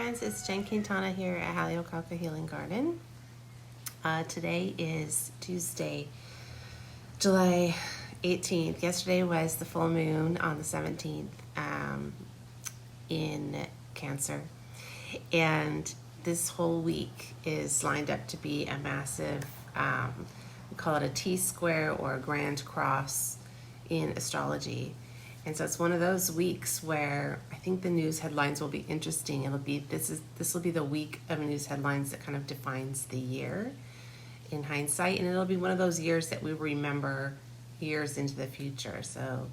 friends, it's Jen Quintana here at Haliokaka Healing Garden. Today is Tuesday, July 18th. Yesterday was the full moon on the 17th in Cancer. And this whole week is lined up to be a massive, we call it a T-square or a grand cross in astrology. And so it's one of those weeks where I think the news headlines will be interesting. This will be the week of news headlines that kind of defines the year in hindsight, and it'll be one of those years that we remember years into the future. So,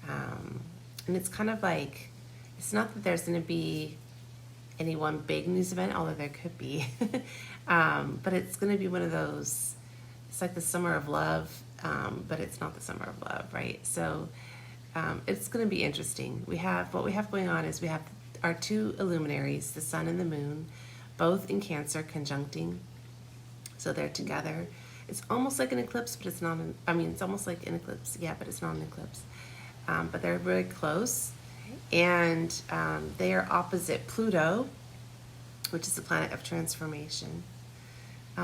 and it's kind of like, it's not that there's going to be any one big news event, although there could be, but it's going to be one of those. It's like the summer of love, but it's not the summer of love, right? So. It's going to be interesting. What we have going on is we have our two illuminaries, the sun and the moon, both in Cancer conjuncting. So they're together. It's almost like an eclipse, but it's not. It's almost like an eclipse, yeah, but it's not an eclipse. But they're very close, and they are opposite Pluto, which is the planet of transformation.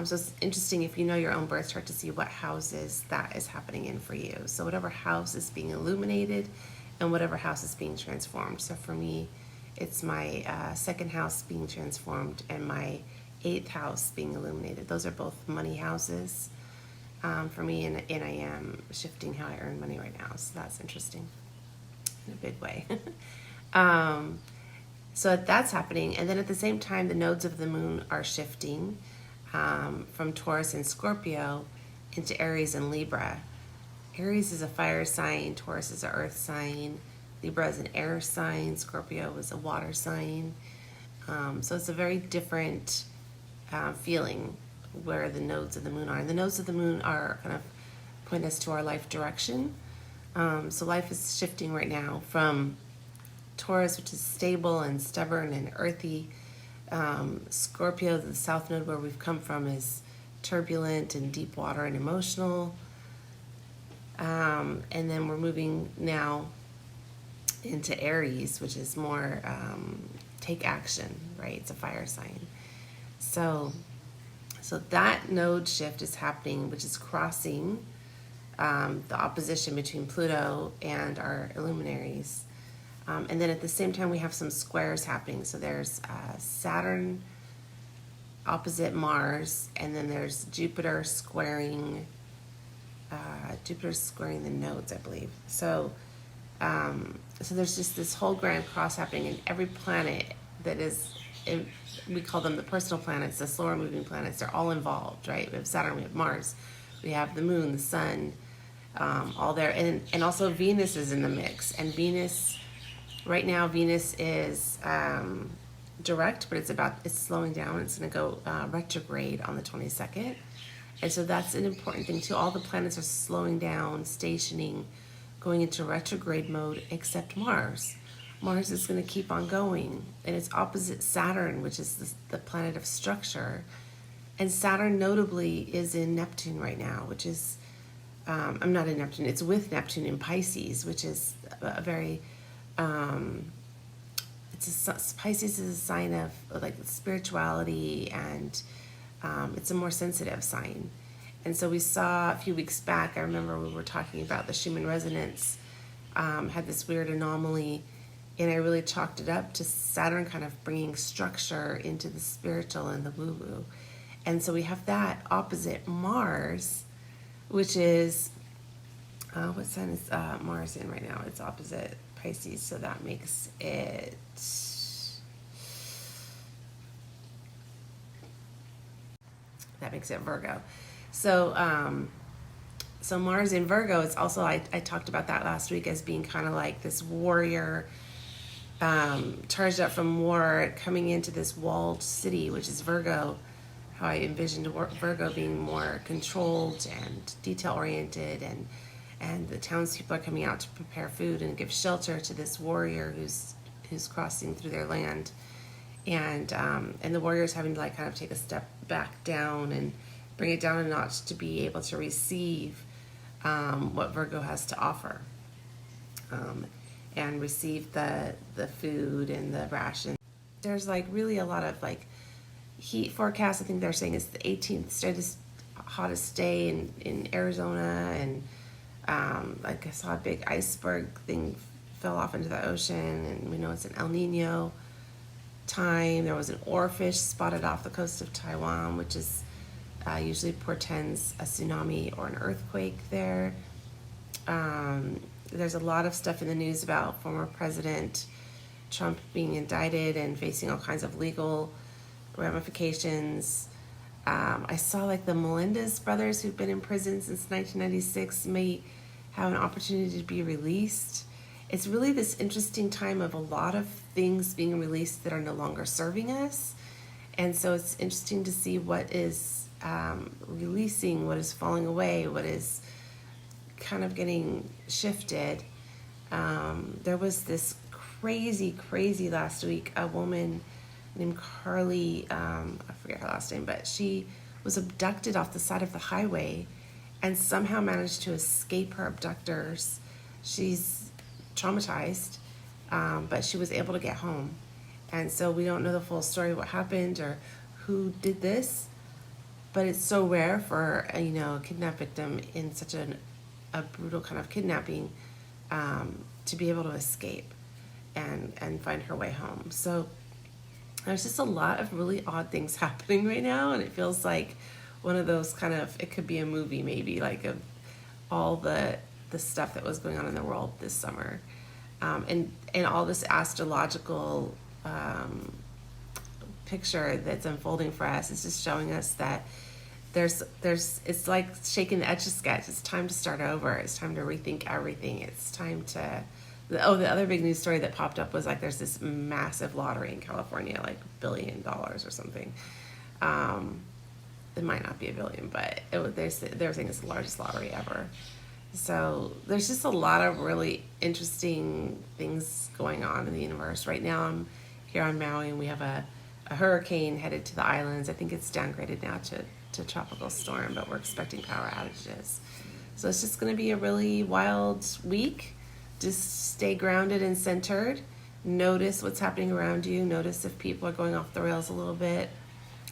So it's interesting if you know your own birth chart to see what houses that is happening in for you. So whatever house is being illuminated and whatever house is being transformed. So for me, it's my second house being transformed and my 8th house being illuminated. Those are both money houses for me, and I am shifting how I earn money right now. So that's interesting in a big way. So that's happening. And then at the same time, the nodes of the moon are shifting from Taurus and Scorpio into Aries and Libra. Aries is a fire sign, Taurus is an earth sign, Libra is an air sign, Scorpio is a water sign. So it's a very different feeling where the nodes of the moon are. And the nodes of the moon are kind of point us to our life direction. So life is shifting right now from Taurus, which is stable and stubborn and earthy. Scorpio, the south node where we've come from, is turbulent and deep water and emotional. And then we're moving now into Aries, which is more take action, right? It's a fire sign. So that node shift is happening, which is crossing the opposition between Pluto and our illuminaries. And then at the same time, we have some squares happening. So there's Saturn opposite Mars, and then there's Jupiter squaring the nodes, I believe. So there's just this whole grand cross happening, and every planet that is, we call them the personal planets, the slower moving planets, they're all involved, right? We have Saturn, we have Mars, we have the moon, the sun, all there. And also Venus is in the mix, and right now, Venus is direct, but it's slowing down. It's going to go retrograde on the 22nd. And so that's an important thing, too. All the planets are slowing down, stationing, going into retrograde mode, except Mars. Mars is going to keep on going. And it's opposite Saturn, which is the planet of structure. And Saturn, notably, is in Neptune right now, which is, I'm not in Neptune, it's with Neptune in Pisces, which is a very... Pisces is a sign of like spirituality, and it's a more sensitive sign. And so we saw a few weeks back, I remember we were talking about the Schumann Resonance had this weird anomaly, and I really chalked it up to Saturn kind of bringing structure into the spiritual and the woo-woo. And so we have that opposite Mars, which is what sign is Mars in right now? It's opposite Pisces, so that makes it Virgo. So Mars in Virgo is also, I talked about that last week as being kind of like this warrior, charged up from war, coming into this walled city, which is Virgo. How I envisioned Virgo being more controlled and detail oriented, and the townspeople are coming out to prepare food and give shelter to this warrior who's crossing through their land, and the warrior's having to like kind of take a step back down and bring it down a notch to be able to receive what Virgo has to offer, and receive the food and the ration there's like really a lot of like heat forecast. I think they're saying it's the 18th hottest day in Arizona, and like I saw a big iceberg thing fell off into the ocean, and we know it's an El Nino time. There was an oarfish spotted off the coast of Taiwan, which is usually portends a tsunami or an earthquake there. There's a lot of stuff in the news about former President Trump being indicted and facing all kinds of legal ramifications. I saw like the Melendez brothers, who've been in prison since 1996, may have an opportunity to be released. It's really this interesting time of a lot of things being released that are no longer serving us. And so it's interesting to see what is releasing, what is falling away, what is kind of getting shifted. There was this crazy last week, a woman named Carly, I forget her last name, but she was abducted off the side of the highway and somehow managed to escape her abductors. She's traumatized, but she was able to get home. And so we don't know the full story of what happened or who did this, but it's so rare for a kidnap victim in such a brutal kind of kidnapping to be able to escape and find her way home. So there's just a lot of really odd things happening right now, and it feels like one of those kind of, it could be a movie maybe, like of all the stuff that was going on in the world this summer, and all this astrological picture that's unfolding for us is just showing us that there's it's like shaking the Etch-a-Sketch. It's time to start over. It's time to rethink everything. It's time to the other big news story that popped up was like there's this massive lottery in California, like $1 billion or something. It might not be $1 billion, but they're saying it's the largest lottery ever. So there's just a lot of really interesting things going on in the universe. Right now I'm here on Maui, and we have a hurricane headed to the islands. I think it's downgraded now to tropical storm, but we're expecting power outages. So it's just going to be a really wild week. Just stay grounded and centered. Notice what's happening around you. Notice if people are going off the rails a little bit.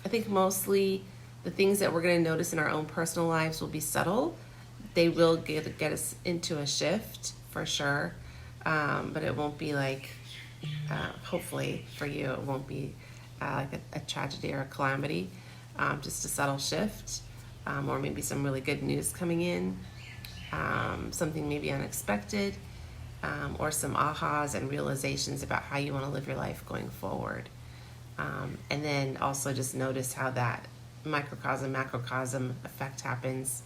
I think mostly the things that we're going to notice in our own personal lives will be subtle. They will get us into a shift for sure, but it won't be like, hopefully for you, it won't be like a tragedy or a calamity, just a subtle shift, or maybe some really good news coming in, something maybe unexpected, or some ahas and realizations about how you want to live your life going forward. And then also just notice how that microcosm, macrocosm effect happens,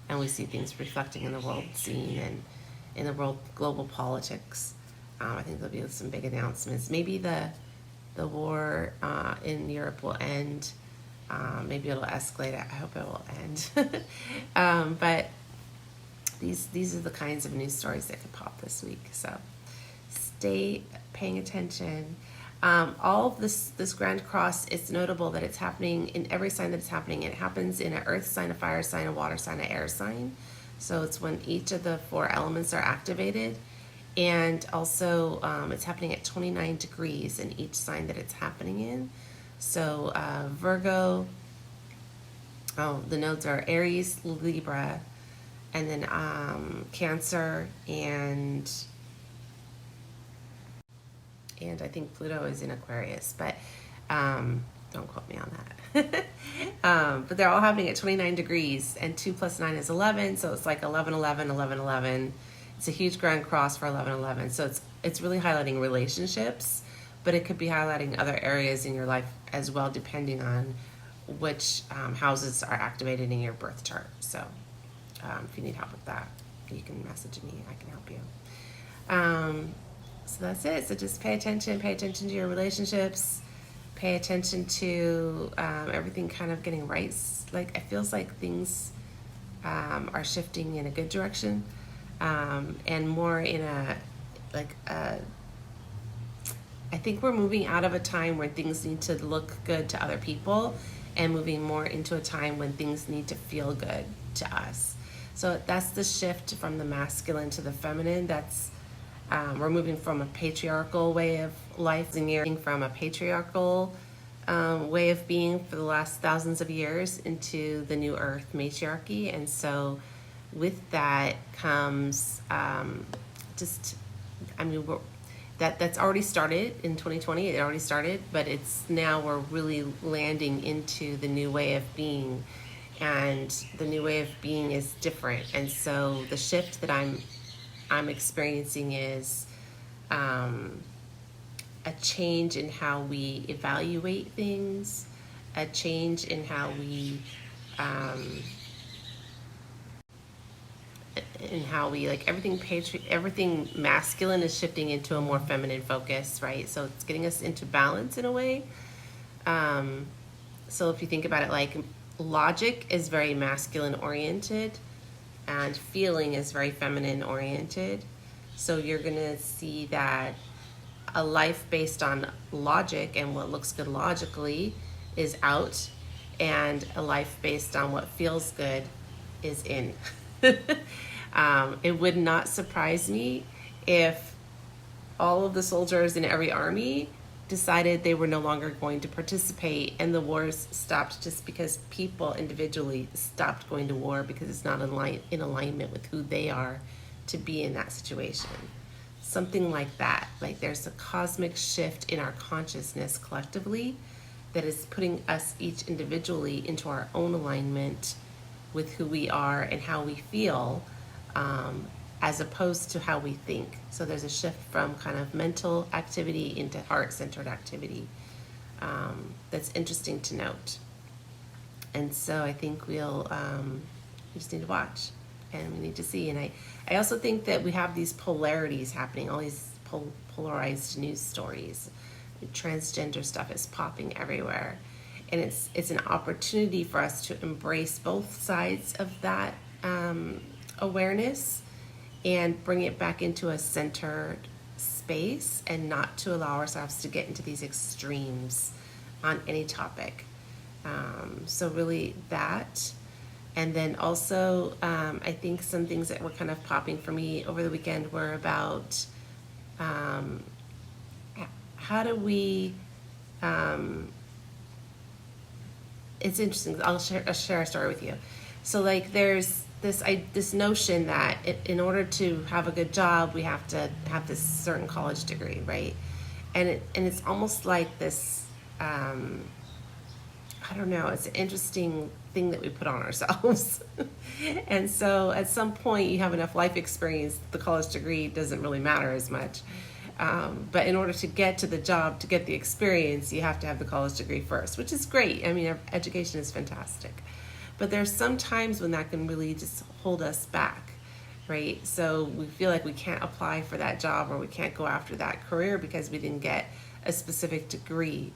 and we see things reflecting in the world scene and in the world global politics. I think there'll be some big announcements. Maybe the war in Europe will end. Maybe it'll escalate. I hope it will end. But these are the kinds of news stories that could pop this week. So stay paying attention. All of this Grand Cross, it's notable that it's happening in every sign that it's happening. It happens in an earth sign, a fire sign, a water sign, an air sign. So it's when each of the 4 elements are activated. And also it's happening at 29 degrees in each sign that it's happening in. So Virgo, the nodes are Aries, Libra, and then Cancer, and I think Pluto is in Aquarius, but don't quote me on that. But they're all happening at 29 degrees, and 2 plus 9 is 11, so it's like 11, 11, 11, 11. It's a huge Grand Cross for 11, 11. So it's really highlighting relationships, but it could be highlighting other areas in your life as well, depending on which houses are activated in your birth chart. So if you need help with that, you can message me. I can help you. So that's it. So just pay attention to your relationships, pay attention to everything kind of getting right. Like it feels like things are shifting in a good direction, and more in I think we're moving out of a time where things need to look good to other people and moving more into a time when things need to feel good to us. So that's the shift from the masculine to the feminine. That's we're moving from a patriarchal way of life, from a patriarchal way of being for the last thousands of years into the new earth matriarchy. And so with that comes that's already started in 2020. It already started, but it's now we're really landing into the new way of being, and the new way of being is different. And so the shift that I'm experiencing is a change in how we evaluate things, a change in how we like everything masculine is shifting into a more feminine focus, right? So it's getting us into balance in a way. So if you think about it, like logic is very masculine oriented and feeling is very feminine oriented. So you're gonna see that a life based on logic and what looks good logically is out, and a life based on what feels good is in. It would not surprise me if all of the soldiers in every army decided they were no longer going to participate and the wars stopped, just because people individually stopped going to war because it's not in alignment with who they are to be in that situation. Something like that. Like there's a cosmic shift in our consciousness collectively that is putting us each individually into our own alignment with who we are and how we feel, as opposed to how we think. So there's a shift from kind of mental activity into heart-centered activity. That's interesting to note. And so I think we just need to watch and we need to see. And I also think that we have these polarities happening, all these polarized news stories. Transgender stuff is popping everywhere. And it's an opportunity for us to embrace both sides of that awareness and bring it back into a centered space, and not to allow ourselves to get into these extremes on any topic. So really that. And then also, I think some things that were kind of popping for me over the weekend were about how do we, it's interesting. I'll share a story with you. So like there's this notion that in order to have a good job, we have to have this certain college degree, right? And it's almost like this, I don't know, it's an interesting thing that we put on ourselves. And so at some point you have enough life experience, the college degree doesn't really matter as much. But in order to get to the job, to get the experience, you have to have the college degree first, which is great. I mean, education is fantastic. But there's some times when that can really just hold us back, right? So we feel like we can't apply for that job or we can't go after that career because we didn't get a specific degree.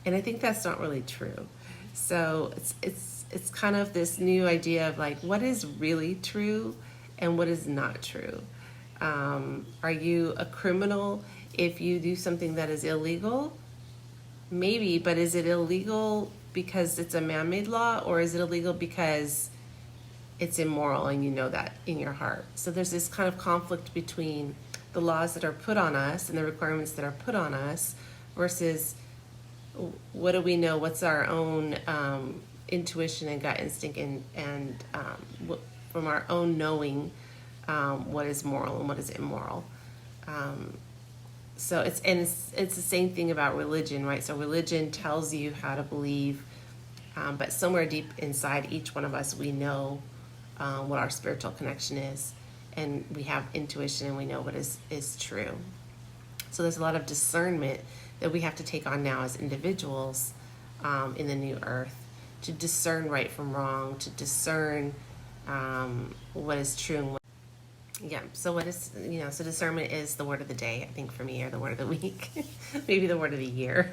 And I think that's not really true. So it's kind of this new idea of like, what is really true and what is not true? Are you a criminal if you do something that is illegal? Maybe, but is it illegal because it's a man-made law, or is it illegal because it's immoral and you know that in your heart? So there's this kind of conflict between the laws that are put on us and the requirements that are put on us versus what do we know, what's our own intuition and gut instinct, and from our own knowing what is moral and what is immoral. So it's the same thing about religion, right? So religion tells you how to believe, but somewhere deep inside each one of us, we know what our spiritual connection is, and we have intuition and we know what is true. So there's a lot of discernment that we have to take on now as individuals in the new earth, to discern right from wrong, to discern what is true and what. Yeah, so what is, so discernment is the word of the day, I think, for me, or the word of the week, maybe the word of the year.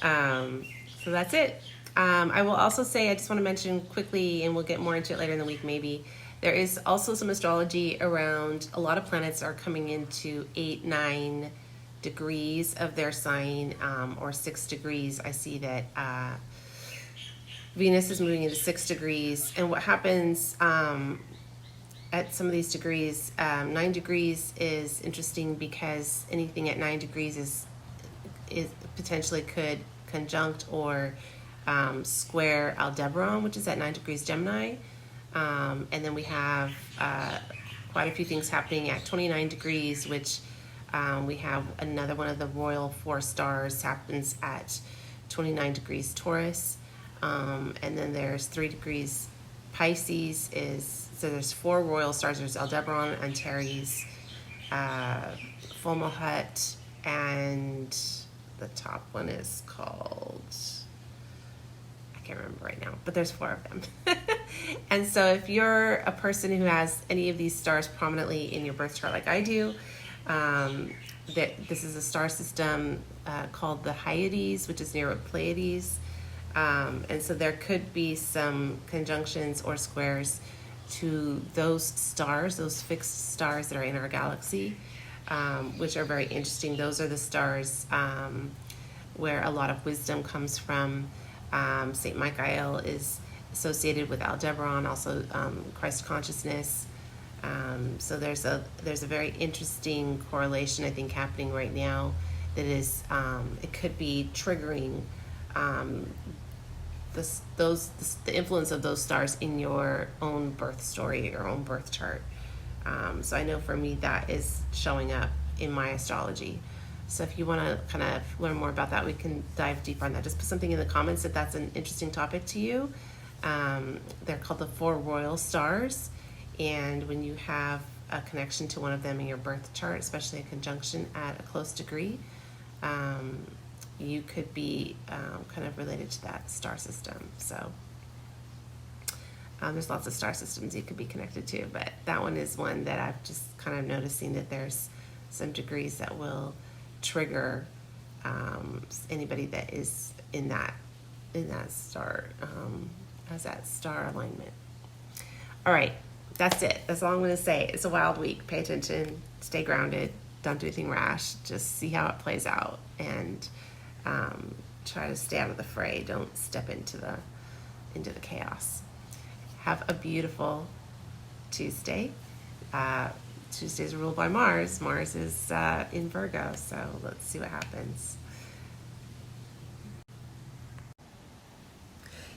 So that's it. I will also say, I just want to mention quickly, and we'll get more into it later in the week maybe, there is also some astrology around, a lot of planets are coming into 8-9 degrees of their sign, or 6 degrees. I see that Venus is moving into 6 degrees, and what happens at some of these degrees. 9 degrees is interesting because anything at 9 degrees is potentially could conjunct or square Aldebaran, which is at 9 degrees Gemini. And then we have quite a few things happening at 29 degrees, which we have another one of the royal 4 stars happens at 29 degrees Taurus. And then there's 3 degrees Pisces so there's 4 royal stars. There's Aldebaran, Antares, Fomalhaut, and the top one is called, I can't remember right now, but there's 4 of them. And so if you're a person who has any of these stars prominently in your birth chart like I do, this is a star system called the Hyades, which is near Pleiades. And so there could be some conjunctions or squares to those stars, those fixed stars that are in our galaxy, which are very interesting. Those are the stars where a lot of wisdom comes from. Saint Michael is associated with Aldebaran, also Christ consciousness. So there's a very interesting correlation, I think, happening right now that is it could be triggering the influence of those stars in your own birth story, your own birth chart. So I know for me that is showing up in my astrology. So if you want to kind of learn more about that, we can dive deeper on that. Just put something in the comments if that's an interesting topic to you. They're called the 4 royal stars. And when you have a connection to one of them in your birth chart, especially a conjunction at a close degree, you could be kind of related to that star system. So there's lots of star systems you could be connected to, but that one is one that I've just kind of noticing that there's some degrees that will trigger anybody that is in that star, has that star alignment. All right, that's it. That's all I'm going to say. It's a wild week. Pay attention, stay grounded, don't do anything rash, just see how it plays out, and try to stay out of the fray. Don't step into the chaos. Have a beautiful Tuesday. Tuesdays are ruled by Mars. Mars is in Virgo, so let's see what happens.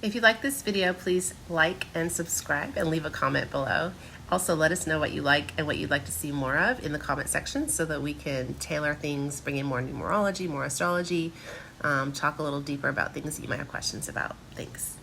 If you like this video, please like and subscribe and leave a comment below. Also, let us know what you like and what you'd like to see more of in the comment section so that we can tailor things, bring in more numerology, more astrology, talk a little deeper about things that you might have questions about. Thanks.